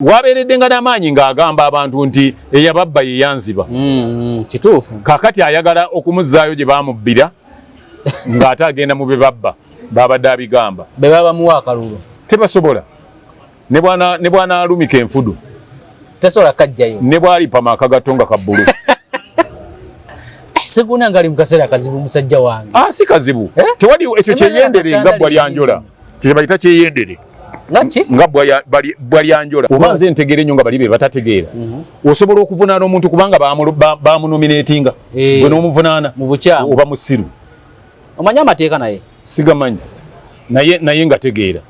waberedde nga n'amaanyi ng'agamba abantu nti eyababba ye yanziba. Kituufu. Kaakati ayagala okumuzzaayo gye baamubbira ng'ate agenda mu be babba baabadde abigamba. Be babamuwa akalulu. Tebasobola. Ne bwana alumika enfudu. Tesobola kajjayo. Ne bwalipa maaka gatonga ka bbulu. Seguna ngali mukaseera kazibu musajja wange. Si kazibu. Tewali ekyo kyeyendere nga bwa lyanjola. Kye bayita kyeyendere. Ngachi? Nga bwa lyanjola. Obanze ntegere nnyo nga bali be batategeera. Osobola okuvunaana omuntu kubanga baamunominatinga. Gwe n'omuvunaana. Mu bukyamu. Oba musiru. Omanya amateeka naye? Sigamanyi. Naye nga tegeera.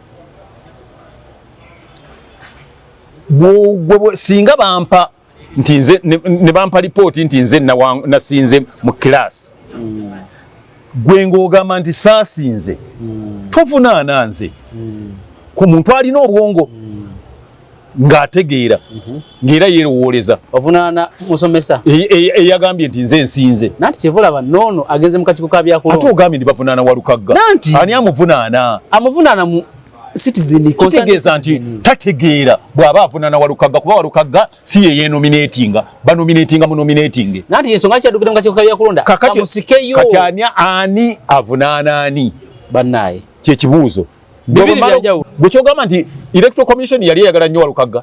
Singa bampa nti nze ne bampa lipooti nti nze nasinze mu kilaasi. Gwe ng'ogamba nti saasinze. Tovunaana nze. Ku muntu alina obwongo ng'ategeera ng'era yeerowooleza. Ovunaana musomesa. Eyagambye nti nze nsinze. Nanti kyevulaba noono agenze mu kakiiko ka byakulonda. Ate ogambye ndi bavunaana Walukagga. Nanti ani amuvunaana? Amuvunaana mu Citizen. Kitegeeza nti tategeera bw'aba avunaana Walukagga kuba Walukagga si ye yenominatinga banominatinga munominatinge. Nanti ensonga ki yaddukira mu kakiiko ka byakulonda? Kamusikeyo. Kati ani avunaana ani? Bannaye. Kye kibuuzo. Bwe kyogamba nti Electoral Commission yali eyagala nnyo Walukagga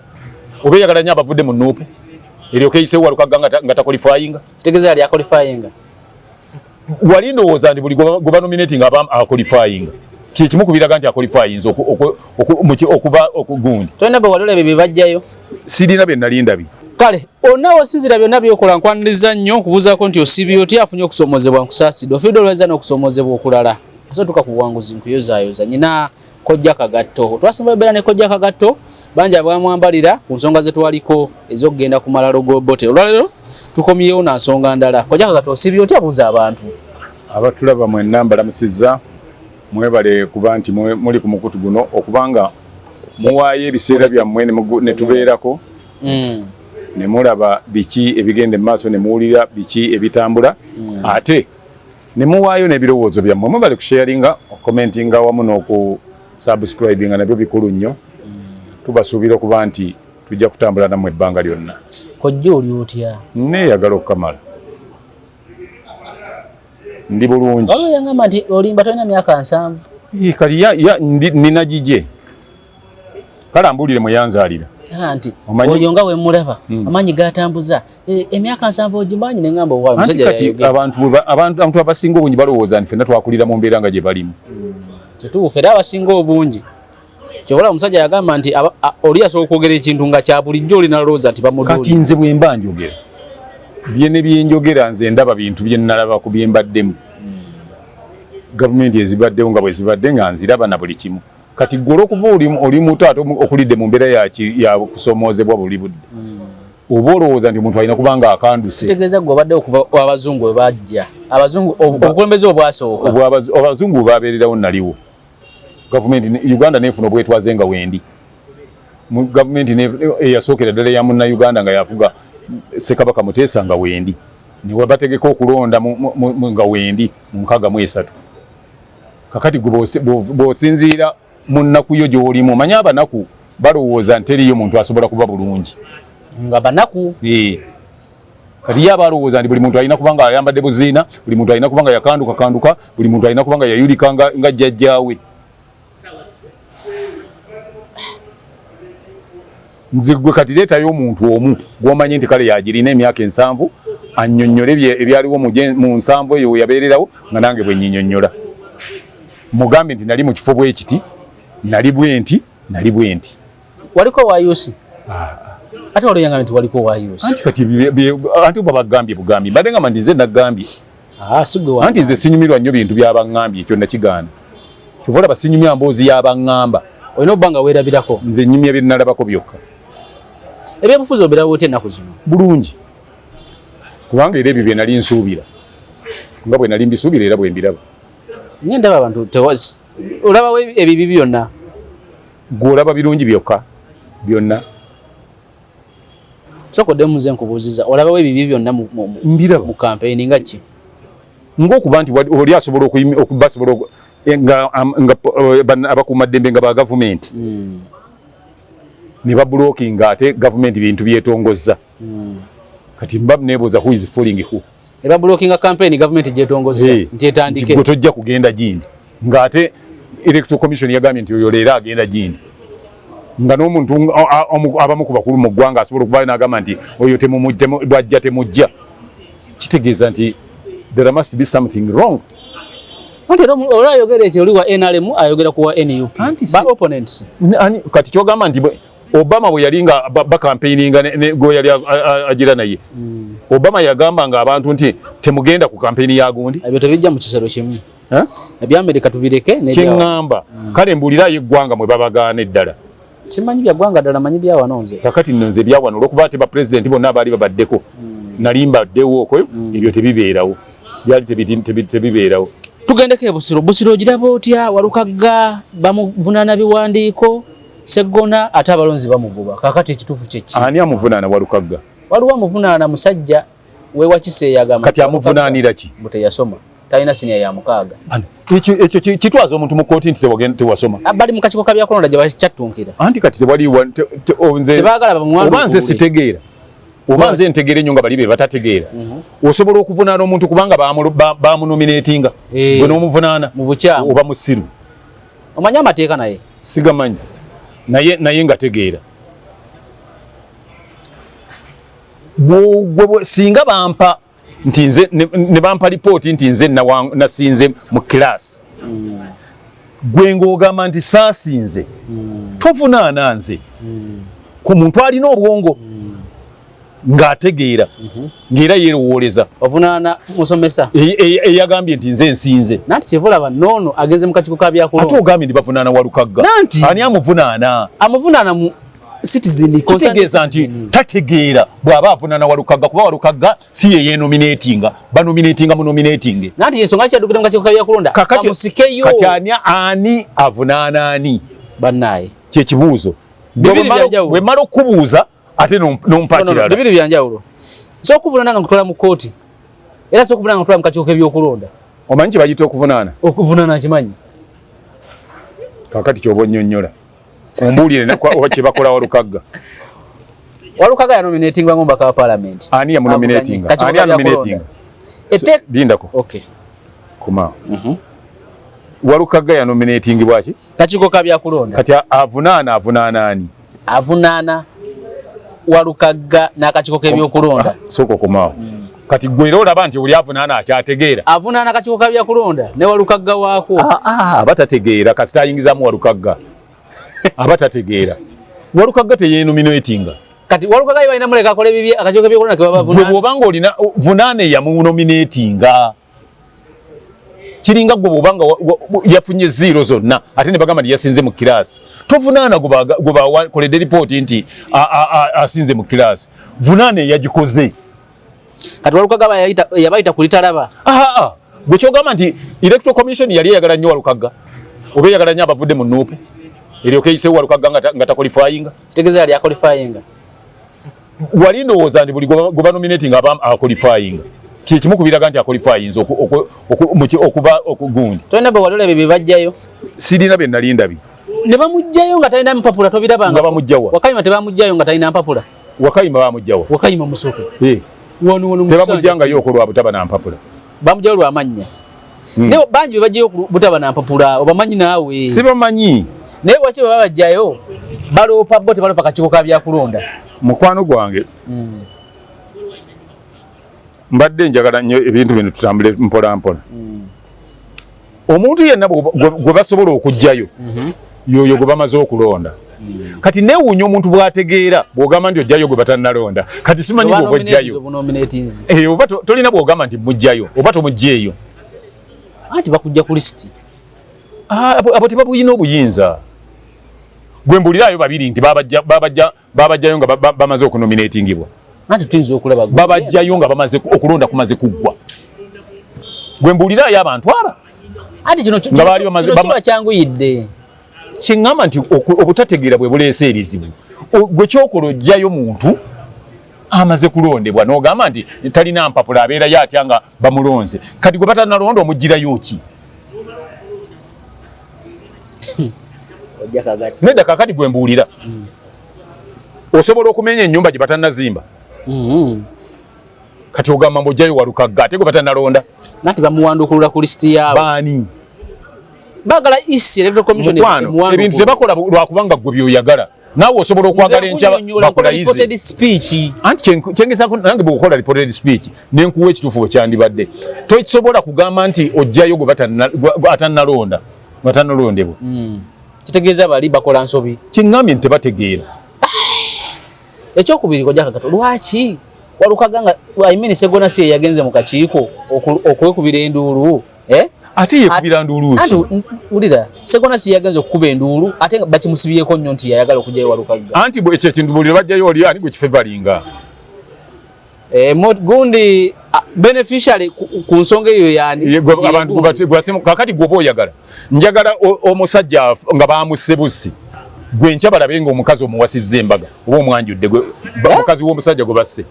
oba eyagala nnyo abavudde mu Nuupu eryoka eyiseewo Walukagga nga takwalifayinga. Kitegeeza yali akwalifayinga. Wali ndowooza nti buli gwe banominatinga aba akwalifayinga. Kye kimu ku biraga nti akwalifayinza okuba okugundi. Tolina bwe wali olaba bye bajjayo? Sirina bye nali ndabye. Kale onawo osinzira byonna byokola nkwaniriza nnyo okubuuzaako nti osibye otya afunye okusoomozebwa nkusaasidde ofiidde oloweza n'okusoomozebwa okulala. Ate tuka ku buwanguzi nkuyozaayoza nyina Kojja Kagatto. Twasimba beera ne Kojja Kagatto bangi abamwambalira ku nsonga ze twaliko ez'okugenda ku malalo g'obote. Olwaleero tukomyewo na nsonga ndala. Kojja Kagatto osibye otya buuza abantu? Abatulaba mwenna mbalamusizza mwebale kuba nti muli ku mukutu guno okubanga muwaayo ebiseera byammwe ne tubeerako ne mulaba biki ebigenda maaso ne muwulira biki ebitambula ate ne muwaayo n'ebirowoozo byammwe mwebale kusharinga okukomentinga wamu n'okusubscribinga nabyo bikulu nnyo. Tubasuubira okuba nti tujja kutambula nammwe ebbanga lyonna. Kojja oli otya? Neeyagala okukamala. Ndi bulungi. Waliwo yangamba nti olimba tolina myaka 7. Kali nina gije. Kale ambuulire mwe yanzaalira. Nti oyo nga we mulaba amaanyi gatambuza emyaka 7 ogimanyi ne ngamba waayo musajja yayogera. Abantu abasinga obungi balowooza nti ffenna twakulira mu mbeera nga gye balimu. Kituufu era abasinga obungi. Kyobola omusajja yagamba nti oli asobola okwogera ekintu nga kya bulijjo oli nalowooza nti bamuduuli. Kati nze bwe mba njogera bye ne bye njogera nze ndaba bintu bye nalaba ku bye mbaddemu. Gavumenti ezibaddewo nga bwe zibadde nga nziraba na buli kimu. Kati gwe olw'okuba oli muto ate okulidde mu mbeera ya kusoomoozebwa buli budde. Oba olowooza nti omuntu alina kuba nga akanduse. Kitegeeza gwe obadde okuva abazungu we bajja. Abazungu obukulembeze obwasooka. Abazungu baabeererawo naliwo. Gavumenti Uganda neefuna obwetwaze nga wendi. Gavumenti eyasookera ddala ya Munnayuganda nga yafuga Ssekabaka Muteesa nga wendi. Ne bategeka okulonda nga wendi mu 63. Kakati bw'osinziira mu nnaku yo gy'olimu omanye abanaku balowooza nti teriyo muntu asobola kuba bulungi. Nga banaku? Kati ye abalowooza nti buli muntu alina kuba nga ayambadde buziina, buli muntu alina kuba nga yakanduka, buli muntu alina kuba nga yayulika nga jjajjaawe. Nze gwe kati leetayo omuntu omu gw'omanyi nti kale yagirina emyaka 7 annyonnyole ebyaliwo mu 7 eyo yabeererawo nga nange bwe nnyinnyonnyola. Mugambe nti nali mu kifo bwe kiti, nali bwe nti. Waliko wayusi? Ate wali yangambye nti waliko wayusi? Anti kati anti oba bagambye bugambi. Mbadde ngamba nti nze nagambye. Sigwe wa. Anti nze sinyumirwa nnyo bintu by'abaŋŋambye ekyo nakigaana. Kyova olaba sinyumya mboozi y'abaŋŋamba. Olina obba nga weerabirako? Nze nnyumya bye nalabako byokka. Ebyobufuzi obiraba otya ennaku zino? Bulungi. Kubanga era ebyo bye nali nsuubira. Nga bwe nali mbisuubira era bwe mbiraba. Nye ndaba abantu olabawo ebibi byonna. Gw'olaba birungi byokka byonna. Sokodde muze nkubuuziza olabawo ebibi byonna mu campaign nga ki? Ng'okuba nti oli asobola nga abakuumaddembe nga ba gavumenti. ne blocking ate government bintu byetongozza kati mba nebuuza who is fooling who eba blocking campaign government jetongozza nti etandike tojja kugenda gindi ngate electoral commission yagambye nti oyo leero agenda gindi nga n'omuntu abamu ku bakulu mu ggwanga asobola okuba n'agamba nti oyo bwajja temujja kitegeeza nti there must be something wrong. Anti olwayogera ekyo oli wa NRM ayogera ku wa NUP ba opponents kati kyogamba nti Obama bwe yali nga bakampeininga go yali agira naye Obama yagamba nga abantu nti temugenda ku kampeni ya gundi ebyo tebijja mu kisero kimu ebya America tubireke kyengamba kale mbulira yeggwanga mwe babagaana eddala simanyi bya ggwanga ddala manyi bya wanonze kakati nonze bya wano olwokuba ate ba president bonna abaali babaddeko nalimba ddewo okwo ebyo tebibeerawo byali tebibeerawo. Tugendeko Busiro ogiraba otya Walukagga bamuvunaana biwandiiko Seggona ate abalonzi bamugoba kakati ekituufu kyeki ani amuvunaana Walukagga waliwo amuvunaana musajja wewa Kiseeyagama kati amuvunaanira ki bute yasoma talina siniya ya mukaaga ekyo kitwaza omuntu mu kooti nti tewasoma bali mu kakiiko kabyakulonda gye bakyattunkira anti kati tewaliwo tebaagala oba nze sitegeera oba nze ntegeera ennyo nga bali be batategeera osobola okuvunaana omuntu kubanga bamunominatinga gwe n'omuvunaana mu bukyamu oba musiru omanyi amateeka naye sigamanyi naye nga tegeera singa bampa nti nze ne bampa lipooti nti nze nasinze mu kilaasi gwe ng'ogamba nti saasinze tovunaana nze ku muntu alina obwongo ng'ategeera ng'era yeerowooleza ovunaana musomesa eyagambye nti nze nsinze nanti kyevulaba noono agenze mu kakiiko ka byakulonda ate ogambye ndi bavunaana Walukagga ani amuvunaana mu citizen kitegeeza nti tategeera bw'aba avunaana Walukagga kuba Walukagga si ye yeenominatinga banominatinga munominatinge nanti ensonga kyaddukira mu kakiiko ka byakulonda kamusikeyo kati ani avunaana ani bannaaye kyekibuuzo bwe mala okubuuza ate nompa kirala bibiri byanjawulo so okuvunaana nga nkutwala mu kooti era so okuvunaana nga nkutwala mu kakiiko k'ebyokulonda omanyi kye bayita okuvunaana kimanyi kakati kyoba onnyonnyola ombuulire kye bakola Walukagga yanominatinga ng'omubaka wa parliament ani yamunominatinga lindako okay kuma Walukagga yanominatingibwa ki kakiiko ka byakulonda kati avunaana ani avunaana Walukagga n'akakiiko k'ebyokulonda soko komaawo kati gwe era olaba nti oli avunaana akyategeera avunaana akakiiko ka byakulonda ne Walukagga waako abatategeera kasita ayingizamu Walukagga abatategeera Walukagga teyenominatinga kati Walukagga yebalina muleka akole bibi akakiiko k'ebyokulonda ke baba vunaana bw'obanga olina vunaane yamunominatinga kiringa gwe bw'obanga yafunye zero zonna ate ne bagamba nti yasinze mu kiraasi tovunaana gwe bakoledde lipooti nti asinze mu kiraasi vunaane yagikoze kati Walukagga yabayita ku litalaba gwe kyogamba nti electoral commission yali eyagala nnyo Walukagga oba eyagala nnyo abavudde mu nuupu eryoka eyiseewo Walukagga nga takolifayinga kitegeeza yali akolifayinga wali ndowooza nti buli gwe banominatinga aba akolifayinga kimu kubiraga nti akolifayinza okuba okugundi tolina bwe wali olebe bye bajjayo sirina bye nali ndabi ne bamugjayo nga talina mpapula tobirabanga bamugjawa Wakayima tebamugjayo nga talina mpapula Wakayima bamugjawa Wakayima musooke wano tebamugjangayo okolwa butaba na mpapula bamugjayo lwamannya naye bangi be bajjayo butaba na mpapula obamanyi naawe sibamanyi naye waki bwe babajjayo baloopa bo tebalopa kakiiko ka byakulonda mukwano gwange mbadde njagala nnyo ebintu bino tutambule mpola mpola omuntu yenna gwe basobola okugjayo yoyo gwe bamaze okulonda kati neewuunya omuntu bw'ategeera bw'ogamba nti ojjayo gwe batannalonda kati simanyi bw'oba ojjayo oba tolina bw'ogamba nti mujjayo oba tomugjeeyo anti bakujja ku lisiti abo tebabuyina obuyinza gwe mbulirayo babiri nti babajjayo nga bamaze okunominatingibwa anti tuyinza okulaba babajjayo nga bamaze okulonda kumaze kuggwa gwe mbulirayo abantu aba anti kino kiba kyanguyidde kyeŋŋamba nti obutategeera bwe buleese ebizibu gwe kyokola ojjayo muntu amaze kulondebwa n'ogamba nti talina mpapula abeerayo atya nga bamulonze kati gwe batanalonda omugirayo ki nedda kakati gwe mbuulira osobola okumenya ennyumba gye batannazimba. Kati ogamba mbojjayo Walukagga ate gwe batannalonda. Nati bamuwandukulula ku listi yaabwe. Baani? Bagala isi electoral commission ebintu tebakola lwakubanga gwe byoyagala. Naawe osobola okwagala enkya bakola izi. Reported speech. Anti kyengezako nange bw'okola reported speech nenkuwa ekituufu bwe kyandibadde. Tokisobola kugamba nti ojjayo gwe atannalonda. Batannalondebwa. Kitegeeza bali bakola nsobi. Kiŋŋambye nti tebategeera. Ekyokubiri kojja kakato lwaki Walukagga nga Sseggona si yagenze mu kakiiko okwekubira enduulu ate yekubira nduulu ki? Ulira Sseggona si yagenze okukuba enduulu ate nga bakimusibyeko nnyo nti yayagala okujjayo Walukagga. Anti ekyo ekintu buli bajjayo oli ani gwe kifevalinga. Gundi beneficiary ku nsonga eyo yani abantu kakati gwoba oyagala njagala omusajja nga bamusebusi gwe nkya balabe nga omukazi omuwasizza embaga oba omwanjudde omukazi w'omusajja gwe basse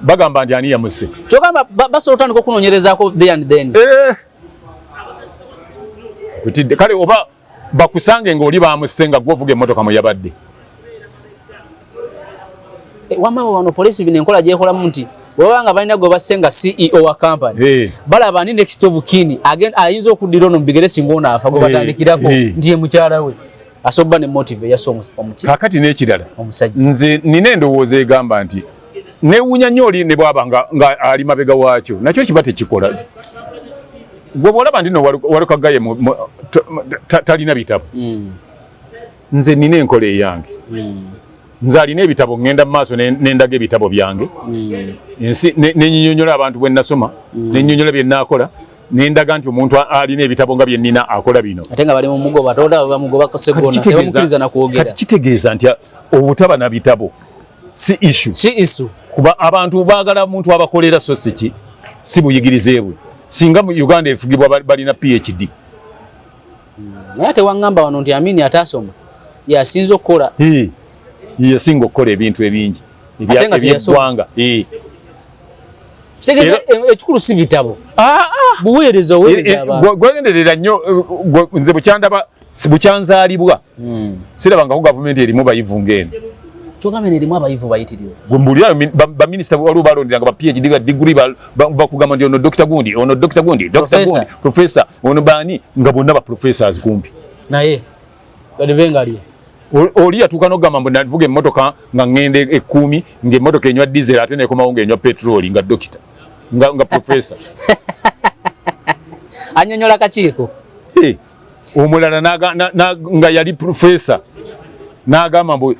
bagamba nti ani yamusse kyogamba basobola otandika okunoonyerezaako there and then. Utidde kale oba bakusange ng'oli bamusse nga gwovuga emmotoka mwe yabadde. Wamma wano poliisi bino enkola gyekolamu nti bwebanga balina gwe basse nga CEO wa company balaba ani next of kin ayinza okuddira ono mu bigere singa ono afa gwe batandikirako nti ye mukyala we asobba ne motive yaso omukyala. Kakati n'ekirala omusajja nze nina endowooza egamba nti neewuunya nnyo oli ne bwaba nga ali mabega waakyo nakyo kiba tekikola. Gwe bw'olaba nti no Walukagga ye talina bitabo. Nze nina enkola eyange. Nze alina ebitabo ngenda mu maaso nendaga ebitabo byange. Nennyonnyola abantu bwe nasoma nennyonnyola bye naakola nendaga nti omuntu alina ebitabo nga bye nnina akola bino. Ate nga bali mu mugoba toda bamugoba ko Sseggona tebamukkiriza na kwogera. Kati kitegeeza nti obutaba na bitabo si issue. Kuba abantu baagala omuntu abakolera so si buyigirize bwe. Singa mu Uganda efugibwa balina PhD. Naye ate waŋŋamba wano nti Amini atasoma yasinza okukola. Yasinga okukola ebintu ebingi ebyeggwanga. Kitegeeza ekikulu si bitabo. Buweereza abantu. Gwegenderera nnyo nze bukyanzaalibwa. Sirabangako gavumenti erimu bayivu ng'eno. Kyogambye erimu abayivu bayitirivu. Gwe mbulira baminisita waliwo balonderanga ba PhD ga degree bakugamba nti ono Dr. Gundi, ono Dr. Gundi, Professor, ono baani nga bonna ba professors kumpi. Naye balibengalye. Oli yatuuka n'ogamba mbu navuga emmotoka nga ngende 10 ng'emmotoka enywa diesel ate nekomawo ng'enywa petroli nga dokita nga professor. Annyonnyola kakiiko. Omulala nga yali professor n'agamba mbu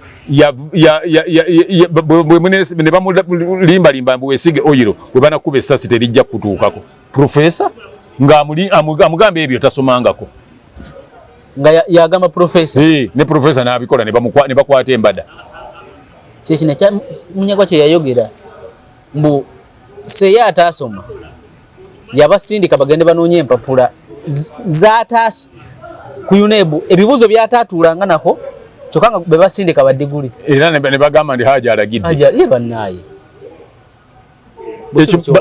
ne bamulimbalimba mbu weesige oyiro bwe banakuba essasi terijja kutuukako. Professor ng'amugamba ebyo tasomangako. Nga yagamba professor. Ne professor n'abikola ne bakwata embada. Kyekino kya Munyagwa kye yayogera mbu seya ataasoma yabasindika bagende banoonye empapula z'ataasa ku UNEB ebibuuzo by'ataatuulanga nako kyokka nga be basindika badiguli era ne bagamba ndi Haji alagidde. Ye bannaaye.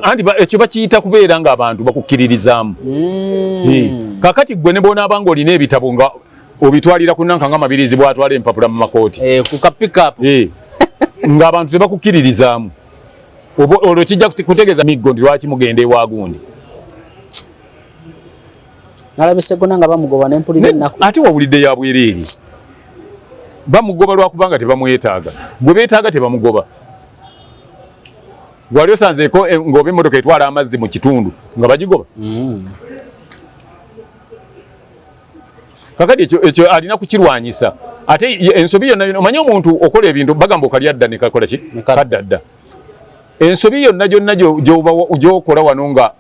Anti ekyo bakiyita kubeera ng'abantu bakukkiririzaamu. Kakati gwe ne bonaaba ng'olina ebitabo nga obitwalira ku Nankanga Mabirizi bw'atwala empapula mu makooti. Ku ka pick-up. Ng'abantu tebakukkiririzaamu. Olwo kijja kutegeeza miggo nti lwaki mugenda ewa gundi. Nalabye Sseggona nga bamugoba n'empulira ennaku. Ate wawulidde ya bwereere. Bamugoba lwakubanga tebamwetaaga. Gwe beetaaga tebamugoba. Wali osanzeeko ng'oba emmotoka etwala amazzi mu kitundu nga bagigoba. Kakati ekyo alina kukirwanyisa. Ate ensobi yonna omanyi omuntu okola ebintu bagamba okalya dda ne kakola ki? Kaddadda. Ensobi yonna gyonna gy'okola wano nga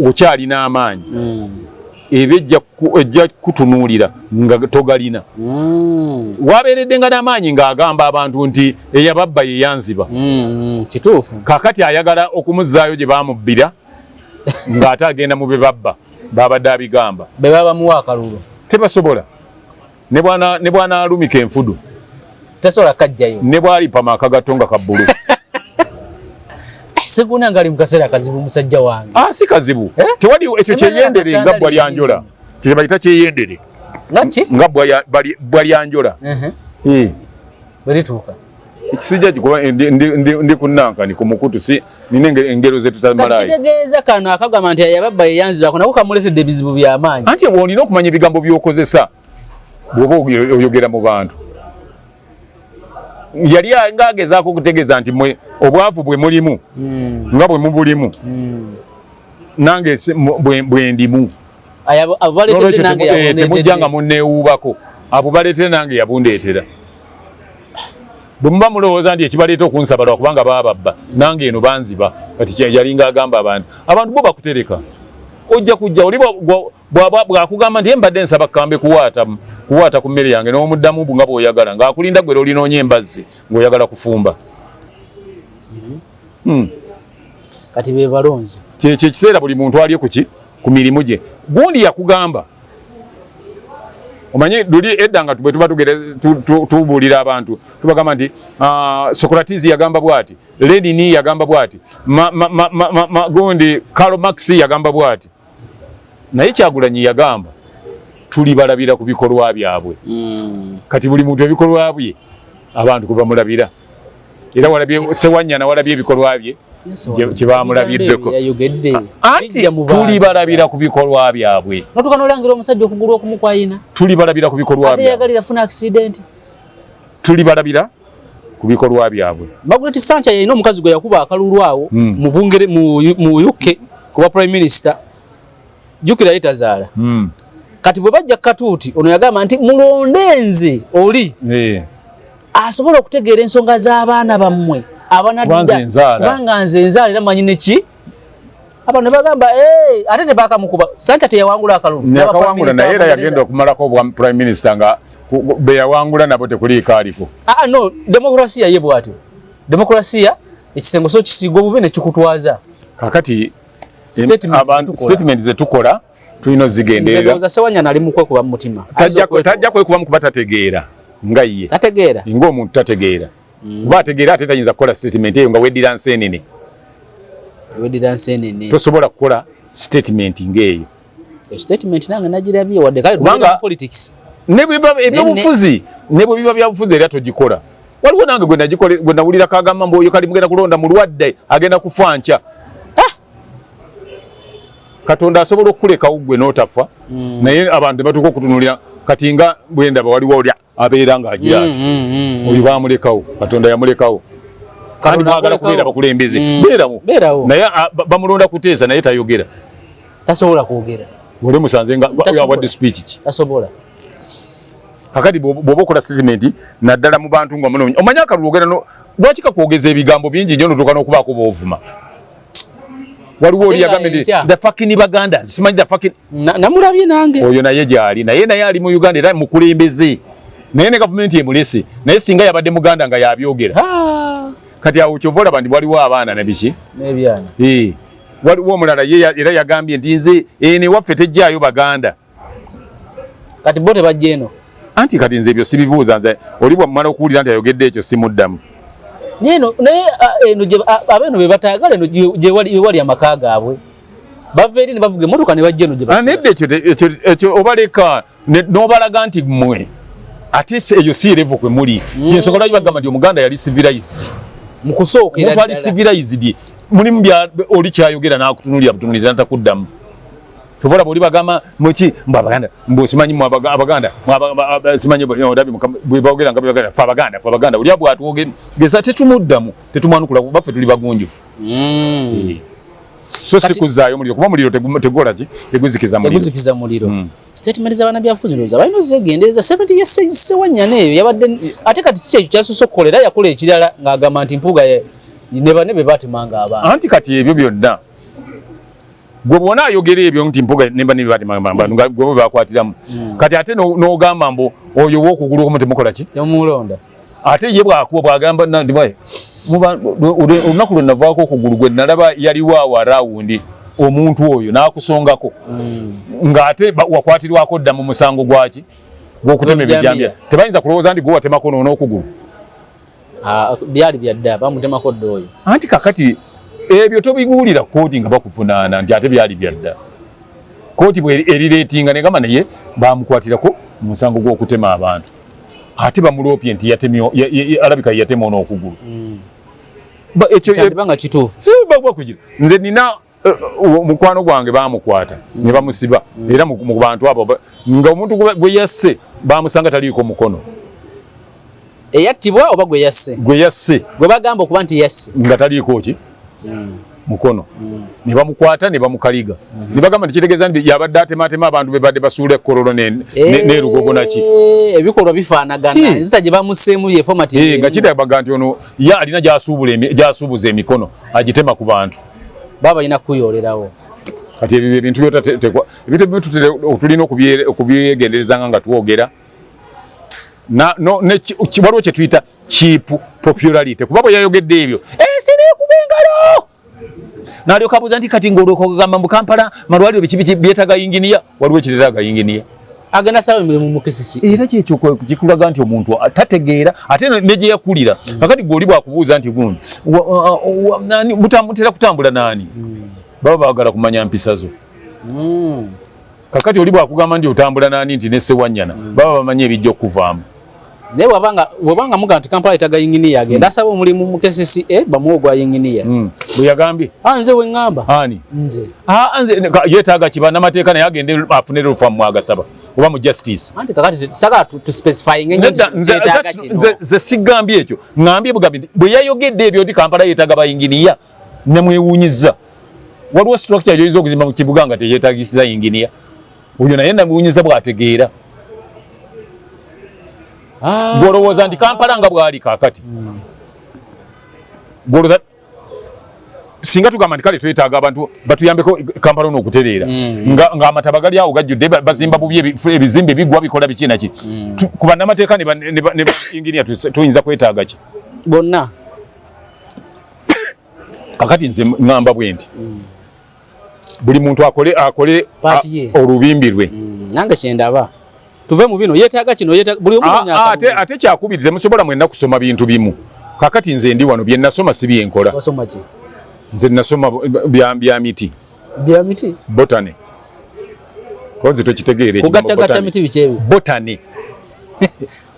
okyalina amaanyi. Ejja kutunuulira nga togalina. Wabeeredde nga n'amaanyi ng'agamba abantu nti eyababba ye yanziba. Kituufu. Kakati ayagala okumuzzaayo gye baamubbira ng'ate agenda mu be babba babadde abigamba. Be babamuwa akalulu. Tebasobola. Ne bwana alumika enfudu. Tasobola kajjayo. Ne bw'alipama akagatonga ka bbulu. Sseggona ngali mu kaseera kazibu musajja wange. Si kazibu. Tewali ekyo kyeyendere nga bbwa lyanjola. Kye bayita kyeyendere. Ngaki? Nga bbwa lyanjola. Bwe lituuka. ekisijja kikuba ndi kunankani ku mukutu si nina engero ze tutamalayo kitegeeza kano akagamba nti yababba yeyanzibako nako kamuletedde ebizibu by'amaanyi anti olina okumanya ebigambo by'okozesa bw'oba oyogera mu bantu yali ng'agezaako okutegeeza nti mwe obwavu bwe mulimu nga bwe mubulimu nange bwe ndimu temujja nga munneewuubako abo baleetere nange yabundeetera bwe muba mulowooza nti ekibaleeta okunsaba lwa kubanga baababba nange eno banziba kati yali ng'agamba abantu bo bakutereka ojja kujja oli bw'akugamba nti mbadde nsaba kambe kuwaata ku mmere yange n'omuddamu nga bw'oyagala ng'akulinda gwe olinoonya embazzi ng'oyagala kufumba kati be balonzi kyekiseera buli muntu alye ku mirimu gye gundi yakugamba omanyi luli edda nga bwe tuba tubuulira abantu tubagamba nti Socrates yagamba bw'ati Lenin yagamba bw'ati gundi Karl Marx yagamba bw'ati naye Kyagulanyi yagamba tuli balabira ku bikolwa byabwe kati buli muntu ebikolwa bye abantu kuba mulabira era walabye Sewanyana walabye ebikolwa bye kyebamulabiddeko anti tuli balabira ku bikolwa byabwe notukanolangira omusajja okugulu okumukwayina tuli balabira ku bikolwa byabwe yagalira funa accident tuli balabira ku bikolwa byabwe Margaret Thatcher yalina omukazi gwe yakuba akalulu awo mu bungere mu UK kuba prime minister jukira itazaala kati bwe bajja katuuti ono yagamba nti mulondenze oli asobola okutegeera ensonga z'abaana bammwe kubanga nze nzaala era manyi neki abantu ne bagamba ate tebakamukuba Thatcher teyawangula akalulu yakawangula naye era yagenda okumalako obwa prime minister nga be yawangula nabo tekuliiko aliko no demokrasiya ye bwatyo demokrasiya ekisengo so kisiigwa obubi ne kikutwaza kakati statement zetukola tulina ozigenderera nze Sewanyana ali mukwe kuba mu mutima tajja kwekuba mu kuba tategeera nga ye tategeera ng'omuntu tategeera kuba ategeera ate tayinza kukola statement eyo nga weddira nseenene tosobola kukola statement ng'eyo statement nange nagirabye wadde kale kubanga politics ebyobufuzi ne bwe biba byabufuzi era togikola waliwo nange gwe nawulira kagamba mbu oyo kali mugenda kulonda mulwadde agenda kufa nkya Katonda asobola okulekawo gwe n'otafa naye abantu batuuka okutunulira kati nga bwendaba waliwo oli abeera ng'agira ati oyo bamulekawo Katonda yamulekawo kandi mwagala kubeera bakulembeze beerawo naye bamulonda kuteesa naye tayogera tasobola kwogera ole musanze nga yawadde speech ki tasobola kakati bw'oba okola statement naddala mu bantu nga muno omanyi akalulugera lwaki kakwogeza ebigambo bingi nnyo notuuka n'okubaako boovuma waliwo oli yagambye nti the fucking Baganda simanyi the fucking namulabye nange oyo naye gyali naye ali mu Uganda era mukulembeze naye ne gavumenti emulese naye singa yabadde Muganda nga yabyogera kati awo kyova olaba nti waliwo abaana nabiki n'ebyana waliwo omulala era yagambye nti nze newaffe tejjaayo Baganda kati bo tebajja eno anti kati nze ebyo sibibuuza nze oli bwamala okuwulira nti ayogedde ekyo simuddamu naye eno abeeno be batayagala eno gye wali amaka gaabwe bava eri ne bavuga emmotoka ne bajja eno gye nedda ekyo obaleka n'obalaga nti mmwe ate eyo si level kwe muli yensonga lwaki bagamba nti Omuganda yali civilized mu kusookera ddala civilized mulimu oli kyayogera n'akutunulira butunuliza natakuddamu tovola buli bagamba muki mbabaganda mbosimanyi mu abaganda simanyi odabi bwe bagera nga baganda fa abaganda uli abwatuoge gesa tetumuddamu tetumwanukula baffe tuli bagunjufu so sikuzaayo muliro kuba muliro tegola ki teguzikiza muliro statement z'abaana byafuzi ndoza balina ozegendereza 70 years Sewanyana eyo yabadde ate kati si ekyo kyasoose okukolera yakola ekirala ng'agamba nti mpuga ne bane be batemanga abantu anti kati ebyo byonna gwe bwona ayogera ebyo nti mpuga nemba ne batemanga abantu gwe bakwatiramu kati ate n'ogamba mbu oyo w'okugulu okumu temukola ki temulonda ate ye bwagamba nandibaye olunaku lwe navaako okugulu gwe nalaba yaliwo awo arawundi omuntu oyo n'akusongako ng'ate wakwatirwako dda mu musango gwaki gw'okutema ebijambya tebayinza kulowooza nti gwe watemako n'okugulu byali byadda bamutemako dda oyo anti kakati ebyo tobiguulira kooti nga bakuvunaana nti ate byali byadda kooti bwe erireetinga negamba naye bamukwatirako mu musango gw'okutema abantu ate bamulopye nti yatemyo alabika yatema n'okugulu ekyo banga kituufu kugira nze nina mukwano gwange bamukwata ne bamusiba era mu bantu abo nga omuntu gwe yasse bamusanga taliiko mukono eyattibwa oba gwe yasse gwe bagamba okuba nti yasse nga taliiko ki mukono ne bamukwata ne bamukaliga ne bagamba nti kitegeeza nti yabadde atematema abantu be badde basuula ekkololo n'erugogo naki ebikolwa bifaanagana enzita gye bamusseemu ye format nga kirabaga nti ono ye alina gy'asuubuza emikono agitema ku bantu baba balina kuyoolerawo kati ebyo ebintu tulina okubyegenderezanga nga twogera waliwo kye tuyita cheap popularity kuba bwe yayogedde ebyo ensi neekuba engalo n'alyoka abuuza nti kati ng'olwokogamba mu Kampala malwaliro biki byetaaga yinginiya waliwo ekiteetaaga yinginiya agenda saba emirimu mu KCCA era kyekyo kikulaga nti omuntu tategeera ate ne gye yakulira kakati gw'oli bwakubuuza nti gundi mutera kutambula naani baba baagala kumanya mpisa zo kakati oli bwakugamba nti otambula naani nti ne Ssewanyana baba bamanye ebijja okuvaamu naye bwabanga mugamba nti Kampala yetaaga yinginiya agenda asaba omulimu mu KCCA bamuwe ogwa yinginiya bwe yagambye nze we ŋŋamba ani nze yeetaaga kiba n'amateeka naye agende afunire olufamu mwagasaba oba mu justice anti kakati sagala tu specifying kyetaaga kino nze sigambye ekyo ŋŋambye bugambi bwe yayogedde ebyo nti Kampala yeetaaga bayinginiya namwewuunyizza waliwo structure gyoyinza okuzimba mu kibuga nga teyeetaagisiza yinginiya oyo naye namwewuunyiza bw'ategeera gwolowooza nti Kampala nga bwali kaakati gwolowooza singa tugamba nti kale twetaaga abantu batuyambeko Kampala n'okutereera ng'amataba gali awo gajjudde bazimba bubi ebizimbe bigwa bikola biki naki ku bannamateeka ne inginiya tuyinza kwetaaga ki bonna kakati nze ŋŋamba bwe nti buli muntu akole olubimbi lwe nange kyendaba tuve mu bino yeetaaga kino buli omu ate kyakubiri temusobola mwenna kusoma bintu bimu kakati nze ndi wano bye nasoma si byenkola nze nasoma bya miti botany kozi tokitegeere kugattagatta miti biki ebyo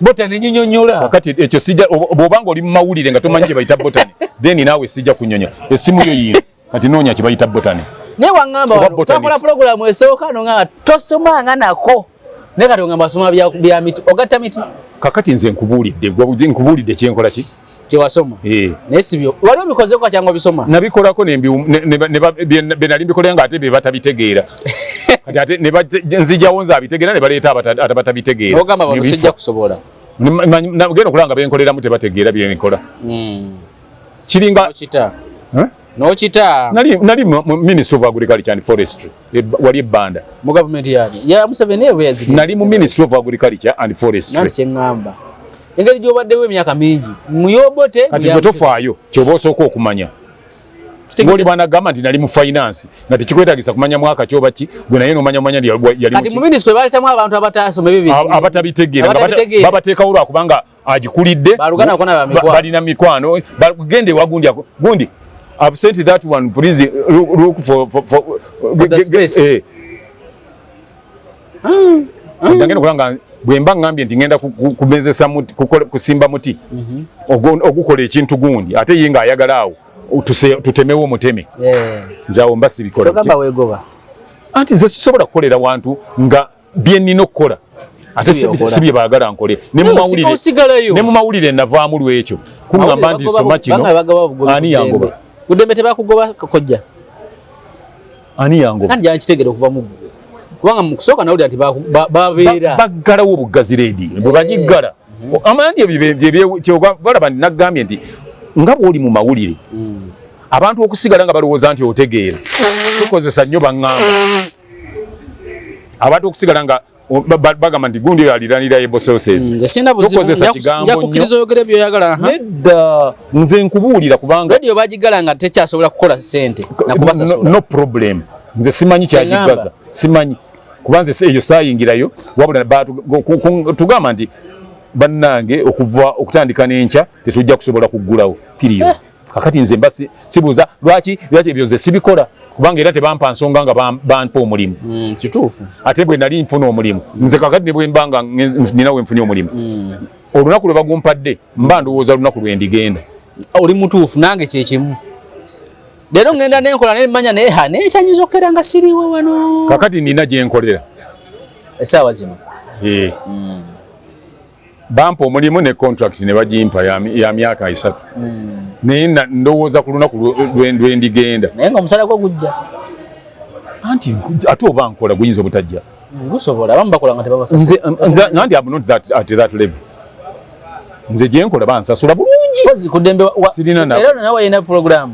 botany nyinyonnyola kakati ekyo sijja bw'obanga oli mu mawulire nga tomanyi kye bayita botany then naawe sijja kunyonya essimu yo yiino kati noonya kye bayita botany naye waŋŋamba wano twakola pulogulaamu esooka nongamba tosomanga nako naye kati ongamba asoma bya miti ogatta miti kakati nze nkubuulidde kyenkola ki kyewasoma naye sibyo wali obikozeko kyangwa bisoma nabikolako be nali mbikolee nga ate be batabitegeera kati ate nzijawo nze abitegeera ne baleeta abatabitegeera ogamba bano sijja kusobola genda okulanga benkoleramu tebategeera byenkola kiringa n'okita nali mu Ministry of Agriculture and Forestry wali ebbanda mu gavumenti ya Museveni ewe yazidi nali mu Ministry of Agriculture and Forestry nanti kyeŋŋamba engeri gy'obaddewo emyaka mingi muyobote kati gwe tofaayo kyoba osooka okumanya ng'oli bwanagamba nti nali mu finance nga tekikwetaagisa kumanya mwaka kyoba ki gwe naye nomanya yali kati mu minisitule baleetamu abantu abataasoma abatabitegeera babateekawo lwakubanga agikulidde balina mikwano gende wagundi gundi I've sent that one, please look for the space. Ndangenda kulanga bwemba ngambye nti ngenda kumezesa muti kusimba muti ogukola ekintu gundi ate yinga ayagala awo tutemewo muteme nzawo mbasi bikola togamba wegoba anti nze sisobola kukolera wantu nga byenina okukola ate sibye baagala nkole ne mu mawulire navaamu lwekyo kungamba nti soma kino ani yangoba Kudembe tebakugoba kojja. Ani yango? Kandi yakitegere okuva mu ggo. Kubanga mu kusooka nawulira nti babeera. Baggalawo obugazi reedi. Bwe bagiggala. Amanti ebyo kyoga balaba nagambye nti nga bw'oli mu mawulire. Abantu okusigala nga balowooza nti otegeera. Tukozesa nnyo baŋŋamba. Abantu okusigala nga bagamba nti gundi yaliranira ebo sources. Sina buzibu nja kukkiriza oyogere byoyagala. Nedda nze nkubuulira kubanga radio bagigala nga tekyasobola kukola ssente nakubasasula. No problem. Nze simanyi kyagigaza. Simanyi. Kubanze eyo saayingirayo wabula tugamba nti bannange okutandika n'enkya tetujja kusobola kuggulawo kiriyo. Kakati nze mbasi sibuuza lwaki ebyo nze sibikola. Kubanga era tebampa nsonga nga bampa omulimu. Kituufu. Ate bwe nali nfuna omulimu. Nze kakati ne bwe mbanga nina we nfunye omulimu. olunaku lwe bagumpadde mba ndowooza lunaku lwe ndigenda. Oli mutuufu nange kye kimu. Leero ngenda nenkola ne mmanya naye nekyanyiza okukera nga siriwo wano. Kakati nina gye nkolera. Essaawa zino. Bampa omulimu ne contract ne bagimpa ya myaka 3. Naye ndowooza ku lunaku lwe ndigenda. Naye ng'omusala gwo gujja. Anti ate oba nkola guyinza obutajja. Gusobola abamu bakola nga tebabasa. Nandi I'm not at that level. Nze gye nkola bansasula bulungi. Kozi kudembe sirina na. Era nawe yina program.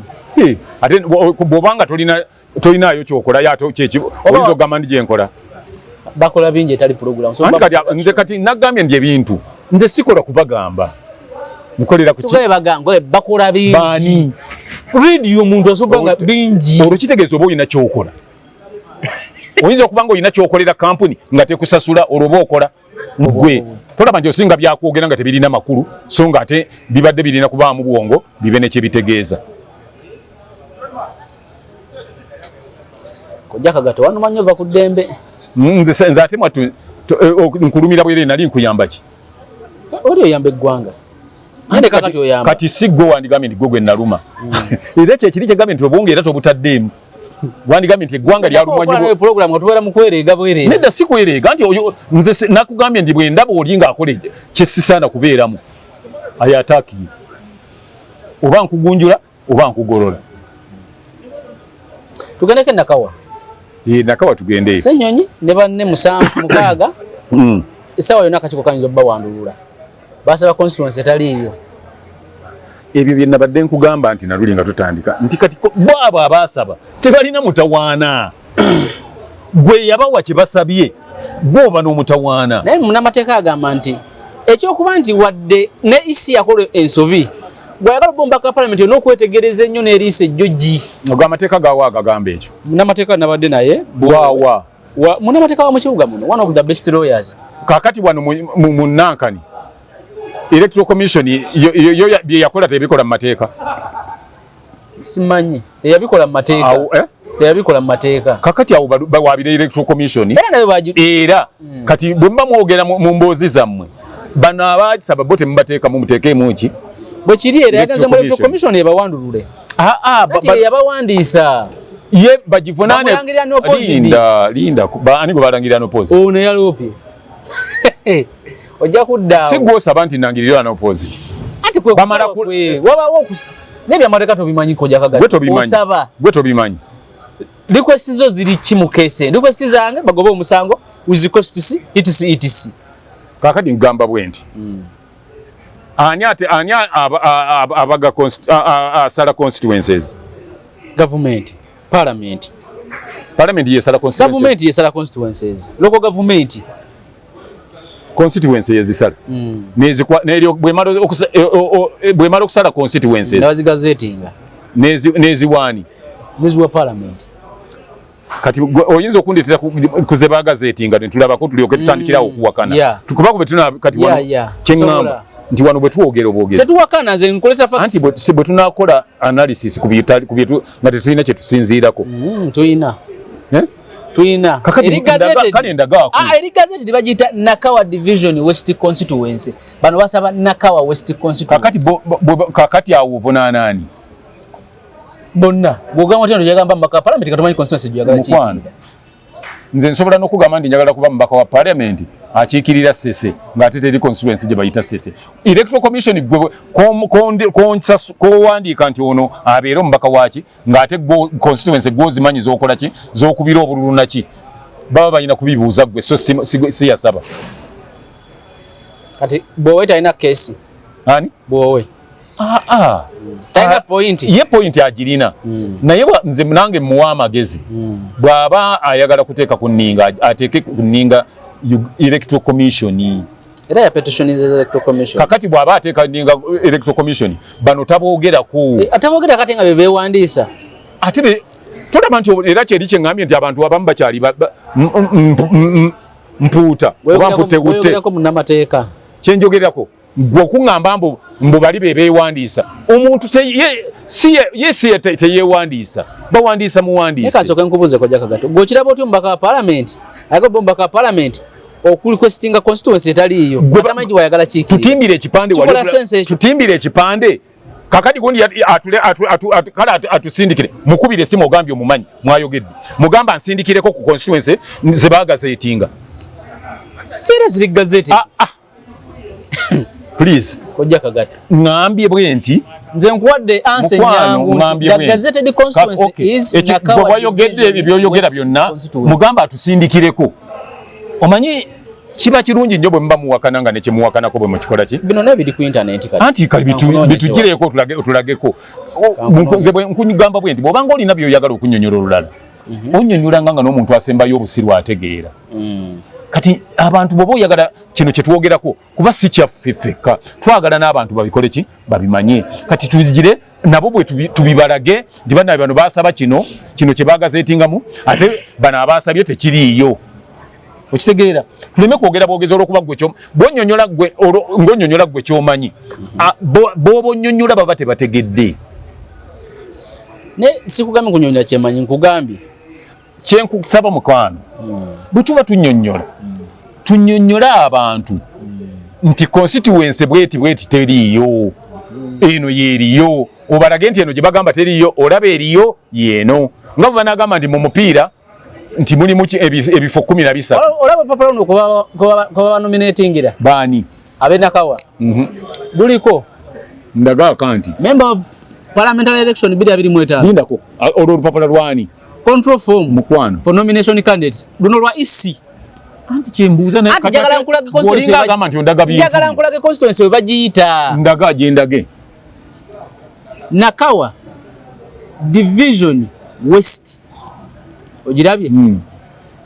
Ate bw'obanga tolinayo kyokola yato kyeki oyinza okugamba ndi gye nkola. Bakola bingi etali program. Nze kati nagambye ndi ebintu. Nze sikola kubagamba. Nkolera ku Sikola baganga bakola bingi. Bani. Radio omuntu asobanga bingi. Olwo kitegeeza oba olina kyokola. Oyinza okubanga olina kyokolera kampuni nga tekusasula olwoba okola gwe. Tolaba nti osinga byakwogera nga tebirina makulu so nga ate bibadde birina kubaamu bwongo bibe ne kyebitegeeza. Kojja Kagato wano manyova ku ddembe. Nze ate mwatu nkulumira bwere nali nkuyamba ki? Oli oyamba eggwanga. Ande Kagato oyamba. Kati si gwe wandigambye nti gwe naluma. Era kyekiri kyegambye nti obunge era tobutaddeemu. Wandigambye nti eggwanga lyalumwa nnyo. Program otubeera mu kwereega bwereezi. Nedda si kwereega nti nze nakugambye ndi bwe ndaba oli ng'akola kyesisaana kubeeramu. Ayataki. Oba nkugunjula oba nkugolola. Tugendeko Nakawa. Nakawa tugendeyo. Ssenyonyi ne banne 7 essaawa yonna akakiiko kayinza obba wandulula. Basaba constituency etaliiyo. Ebyo bye nabadde nkugamba nti naluli nga tutandika nti kati bwabo abaasaba tebalina mutawaana. Gwe yabawa kye basabye gwoba n'omutawaana. Naye munnamateeka agamba nti ekyokuba nti wadde ne isi yakola ensobi gwayagala bomba ka parliament n'okwetegereza ennyo n'eriisa ejjoji. Amateeka gaawa agagamba ekyo. Munnamateeka nabadde naye bwawa. Munnamateeka wa mu kibuga muno one of the best lawyers. Kakati wano mu Nankani Electoral Commission yo yakola tebikola mu mateeka. Simanyi teyabikola mu mateeka. Teyabikola mu mateeka. Kakati awo bawabira Electoral Commission. Era kati bwe mba mwogera mu mboozi zammwe bano abaasaba bo temubateeka mu muteekeemu ki? Bwe kiri era yagenze mu Electoral Commission yabawandulule. Yabawandiisa. Ye bagivunaane. Linda ani gwe balangirira n'opposite? Ono yaloopye. Ojja kuddaawo. Si gw'osaba nti nangirira n'opposite. Ati kwe kusaba kwe wabawo okusa. N'ebyamateeka tobimanyi Kojja Kagato. Osaba. Gwe tobimanyi. Request zo ziri ki mu keese? Request zange bagoba omusango with costs etc. Kakati ngamba bwe nti. Ani abaga asala constituencies? Government. Parliament yesala constituencies. Government yesala constituencies. Local government. Constituency yezisala. N'eryo bwe mara okusala constituencies. Nabazigazetinga. N'eziwaani. N'eziwa parliament. Kati oyinza okundeetera kuzeba gazetinga ne tulabako tulyoke tutandikirawo okuwakana. Tukubako bwe tuna kati wano kyengamba nti wano bwe tuwogera obwogezi. Tetuwakana nze nkoleta facts. Anti bwe tunakola analysis ku byetu nga tetulina kye tusinziirako. Tuyina. Tuyina. Eri gazeti libagiyita Nakawa Division West Constituency. Bano basaba Nakawa West Constituency. Kakati awo ovunaana ani? Bonna. Bw'ogamba nti yagamba mbaka parliament katumanyi constituency gyagala ki? Nze nsobola n'okugamba nti njagala kuba mbaka wa parliament akiikirira Ssese ng'ate teri constituency gye bayita Ssese. Electoral Commission gwe kowandiika nti ono abeere omubaka waaki ng'ate constituency gw'ozimanyi z'okola ki z'okubira obululu naki baba balina kubibuuza gwe so si yasaba. Kati bw'owe talina keesi. Ani? Bw'owe. Talina point. Ye point agirina. Naye nze nange muwa amagezi. Bw'aba ayagala kuteeka ku nninga ateeke ku nninga Electoral Commission. Era ya petitionize Electoral Commission. Kakati bw'aba ateeka nninga Electoral Commission bano taboogeraku. Ataboogera kati nga beewandiisa. Ate tolaba nti era kyeri kye ngambye nti abantu abamu bakyali mpuuta oba mputtewutte. Weeyogerako munnamateeka. Kye njogerako gwe okuŋŋamba mbu bali be beewandiisa. Omuntu si teyeewandiisa. Bawandiisa muwandiise. Naye kasooke nkubuuze Kojja Kagato. Gw'okiraba otyo omubaka wa parliament? Ayagala omubaka wa parliament okurequestinga constituency etaliyo atamanyi wayagala kiki tutimbire ekipande wali tutimbire ekipande kakati gundi atusindikire mukubire simu ogambye omumanyi mwayogedde mugamba nsindikireko ku constituency ze bagazetinga serious gazette please kojja kagato ngambye bwenti nze nkuwadde answer nyangu the gazetted constituency is Nakawa wayogedde ebyoyogera byonna mugamba atusindikireko omanyi kiba kirungi nnyo bwe mba muwakana nga nekyemuwakanako bwe mukikola ki bino nebiri ku internet kati anti kali bitugireko tulageko nze bwe nkugamba bwenti bw'obanga olina byoyagala okunyonyola olulala onyonyolanga nga n'omuntu asembayo obusiru ategeera kati abantu bwoba oyagala kino kyetwogerako kuba si kyaffe ffekka twagala n'abantu babikole ki babimanye kati tuzigire nabo bwe tubibalage nti banabe bano basaba kino kye bagazetingamu ate bano abasabye tekiriiyo okitegeera tuleme kwogera bwogezi olwokuba gwe ng'onyonyola gwe kyomanyi bw'oba onyonyola baba tebategedde ne sikugambye kunyonyola kyemanyi nkugambye kyenkusaba mukwano bwe tuba tunyonyola abantu nti constituency bweti teriiyo eno yeeriyo obalage nti eno gye bagamba teriiyo olaba eriyo yeeno nga bwe banagamba nti mu mupiira nti mulimu ebifo 13 olaba papala uno kwa banominatingira bani abenakawa buliko ndaga kanti member of parliamentary election 2025 lindako olwo lupapala lwani control form mukwano for nomination candidates luno lwa EC anti kyembuuza ne anti jagala nkulage constituency agamba nti ondaga bintu jagala nkulage constituency we bagiyita ndaga agendage Nakawa division west ojirabye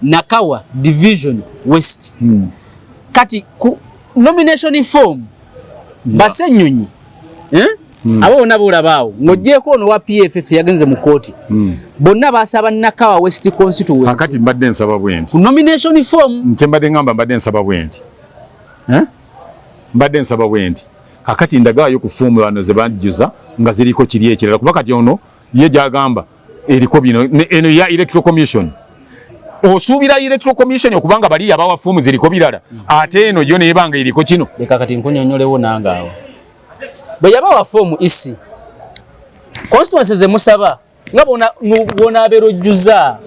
Nakawa division west kati ku nomination form basenyonyi abo nabo olabaawo ng'ogyeko ono wa PFF yagenze mu kooti bonna basaba Nakawa West constituency kakati mbadde nsaba bwenti ku nomination form nkyembadde ngamba mbadde nsaba bwenti mbadde nsaba bwenti kakati ndagaayo ku foomu wano ze bajjuza nga ziriko kiri ekirala kuba kati ono ye gyagamba eriko bino eno ya electoral commission osuubira electoral commission okubanga bali yabawa foomu ziriko birala ate eno yo nebanga eriko kino leka kati nkunyonyolewo nange bwe yabawa foomu isi constituency ze musaba nga bona aberojjuza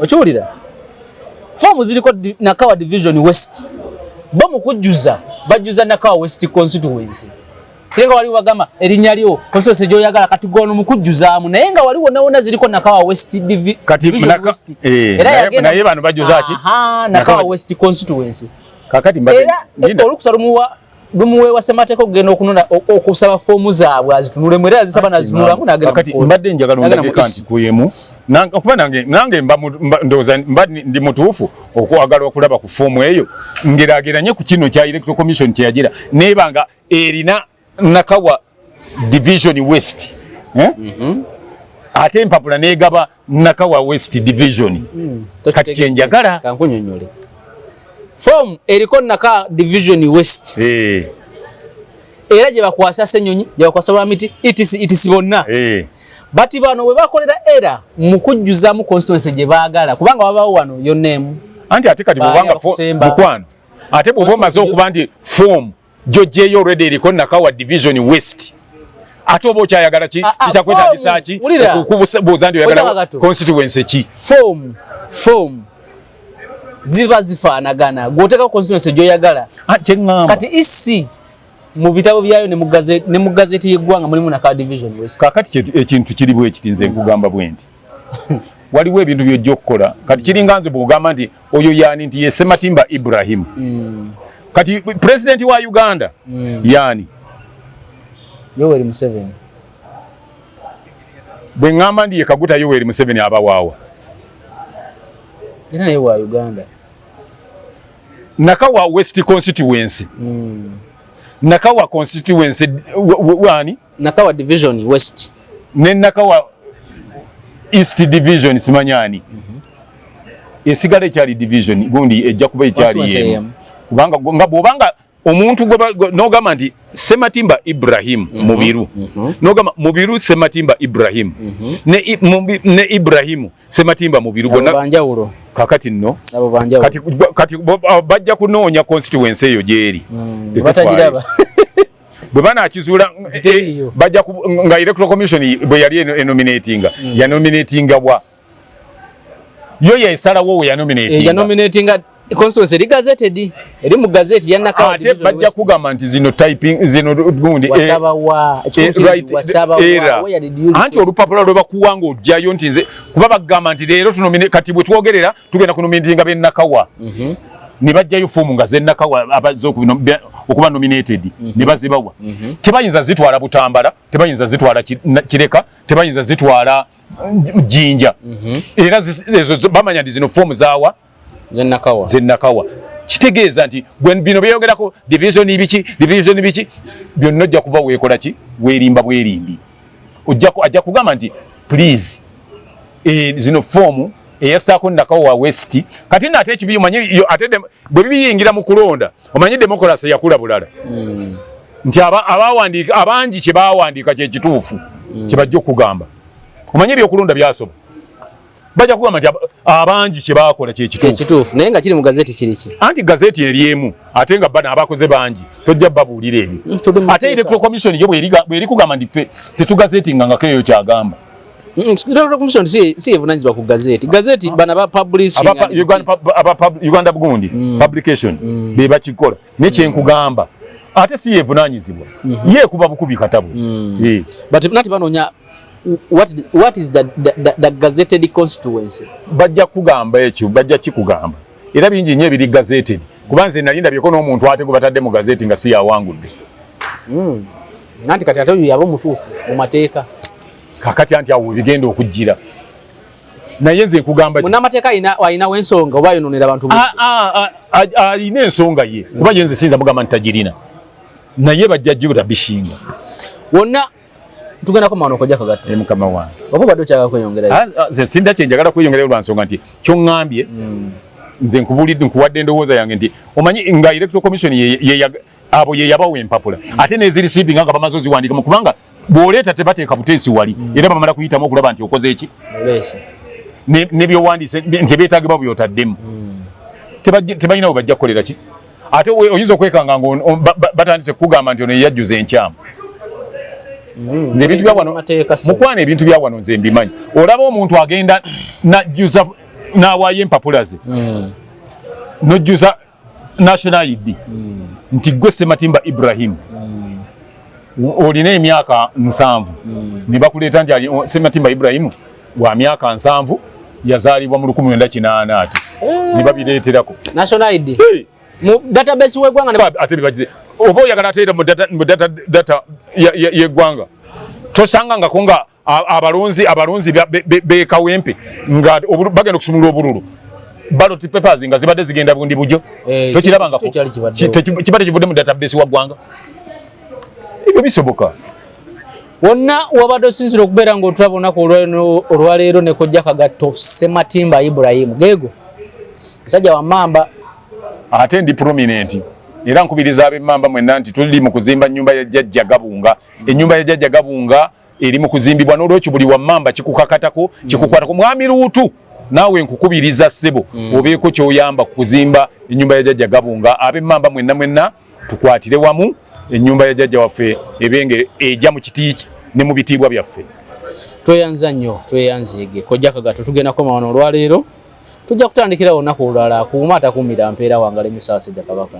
okiwulira foomu ziriko Nakawa division west bo mukujjuza bajjuza Nakawa West constituency kirenga wali wagamba erinnya lyo constituency gyoyagala kati gono mukujjuzaamu naye nga wali wona ziriko Nakawa West division west era yagenda naye bano bajjuza ki Nakawa West constituency kakati mbadde olukusa lumuwe wasemateko kugenda okunona okusaba foomu zaabwe azitunule mwera azisaba nazitunulamu nagenda kakati mbadde njagala ondage kanti kuyemu kuba nange ndoza mbadde ndi mutuufu okwagala okulaba ku foomu eyo ngerageranye ku kino kya electoral commission kyeyagira nebanga erina Nakawa division west ate empapula negaba Nakawa West division kati kyenjagala kankunyonyole form eriko Nakawa division west era gye bakwasa Senyonyi gye bakwasa Lwamiti itisi bonna bati bano we bakolera era mu kujjuza mu constituency gye baagala kubanga wabawo wano yo name anti ate kati bubanga mukwano ate bwomaze okuba nti form jojeyo already eriko Nakawa division west ate oba okyayagala kikyakwetagisa ki okubuuza nti oyagala constituency ki form ziba zifaanagana gwoteka constituency gyoyagala kati isi mu bitabo byayo ne mu gazeti y'eggwanga mulimu Nakawa division west kakati ekintu kiri bwe kitinze nkugamba bwenti waliwo ebintu byojja okukola kati kiringa nze bw'ogamba nti oyo yani nti ye Sematimba Ibrahim kati president wa Uganda yani Yoweri Museveni bwe ngamba ndi ye Kaguta Yoweri Museveni abawaawa era naye wa Uganda Nakawa West constituency Nakawa constituency wani Nakawa division west ne Nakawa East division simanyani esigale kyali division gundi ejja kuba ekyali yemu kubanga nga bwobanga omuntu nogamba nti Sematimba Ibrahim Mubiru nogamba Mubiru Sematimba Ibrahim ne Ibrahim Sematimba Mubiru banjawulo kakati nno abo banja kati bajja kunoonya constituency eyo gyeri batagiraba bwe banakizuula bajja nga electoral commission bwe yali enominatinga yanominatinga bwa yo yesalawo we yanominatinga constituency eri gazetted eri mu gazeti ya Nakawa ate bajja kugamba nti zino typing zino gundi wasaba wa wasaba wa anti olupapula lwe bakuwanga ojjayo nti nze kuba bagamba nti leero tunomine kati bwe twogerera tugenda kunominatinga be Nakawa ne bajjayo fomu nga ze Nakawa abazze okuba nominated ne bazibawa tebayinza zitwala Butambala tebayinza zitwala Kireka tebayinza zitwala Jinja era ezo bamanya ndi zino fomu zawa Zenakawa kitegeeza nti gwen bino byogerako division ibiki byonna ojja kuba weekola ki weerimba bwerimbi ajja kugamba nti please zino fomu eyasaako Nakawa West kati nate ekibiyo manyi ate bwe biyingira mu kulonda omanyi democracy yakula bulala nti abawandiika abangi kye bawandiika kye kituufu kye bajja okugamba omanyi ebyokulonda byasoba bajja kugamba nti abangi kye bakola kye kituufu naye nga kiri mu gazeti kiriki anti gazeti eriemu ate nga bana abakoze bangi tojja babuulira ebyo ate electoral commission yo bweri kugamba nti ffe tetugazetinga nga keyo kyagamba electoral commission si evunanyizibwa ku gazeti bana ba publishing Uganda Bugundi publication be bakikola nekyenkugamba ate si evunanyizibwa ye kuba bukubi katabo but nati banoonya what is the gazetted constituency bajja kugamba ekyo bajja kikugamba era bingi nnyo ebiri gazetted kubanze nalinda byeko n'omuntu ate gubatadde mu gazeti nga si yawangudde nanti kati ate yabo mutuufu mu mateeka kakati anti awo bigenda okujjira naye nze nkugamba munamateeka ayinawo ensonga oba ayononera abantu alina ensonga ye kuba ye nze siyinza mugamba nti tagirina naye bajja jjibula bishinga wonna tugenda ko maano kojja kagatta mukama wange oba badde okyagala kweyongerayo nze sinda kyenjagala kweyongerayo lwa nsonga nti kyoŋŋambye nze nkubulidde nkuwadde endowooza yange nti omanyi nga electoral commission abo ye yabawa empapula ate nezirisivinga nga bamaze oziwandiikamu kubanga bw'oleeta tebateeka buteesi wali era bamala kuyitamu okulaba nti okoze eki nebyowandiise nti beetaagibwa byotaddemu tebalina bwe bajja kukolera ki ate oyinza okwekanga nga batandise kukugamba nti ono yeyajjuza enkyamu ebintu byawano mukwana ebintu byawano nze mbimanyi olaba omuntu agenda najjuza n'awaayo empapula ze nojjuza national ID nti gwe Sematimba Ibrahim olina emyaka 7 ne bakuleeta nti Sematimba Ibrahim wa myaka 7 yazaalibwa mu 1980 ati ne babireeterako national ID mu database w'eggwanga ate bibagize oba oyagala ateera mu data y'eggwanga tosangangako nga abalonzi bekawempe nga bagenda okusumulula obululu ballot papers nga zibadde zigenda bundi bujo tokirabangako kibadde kivudde mu database wa ggwanga ebyo bisoboka wonna wabadde osinzira okubeera ng'otulaba olunaku olwaleero ne kojja kagatto Sematimba Ibrahim geego musajja wa Mamba ate ndi prominent era nkubiriza ab'Emmamba mwenna nti tuli mu kuzimba nnyumba ya Jjajja Gabunga ennyumba ya Jjajja Gabunga eri mu kuzimbibwa n'olwekyo buli wa Mamba kikukakatako kikukwatako mwami Luutu naawe nkukubiriza ssebo obeeko ky'oyamba ku kuzimba ennyumba ya Jjajja Gabunga ab'Emmamba mwenna tukwatire wamu ennyumba ya Jjajja waffe ebenge ejja mu kitiiki ne mu bitiibwa byaffe tweyanza nnyo tweyanzeege kojja kagatto tugenda koma wano olwaleero tujja kutandikira olunaku olulala kuuma atakuumira mpeera wangale Musaasajja Kabaka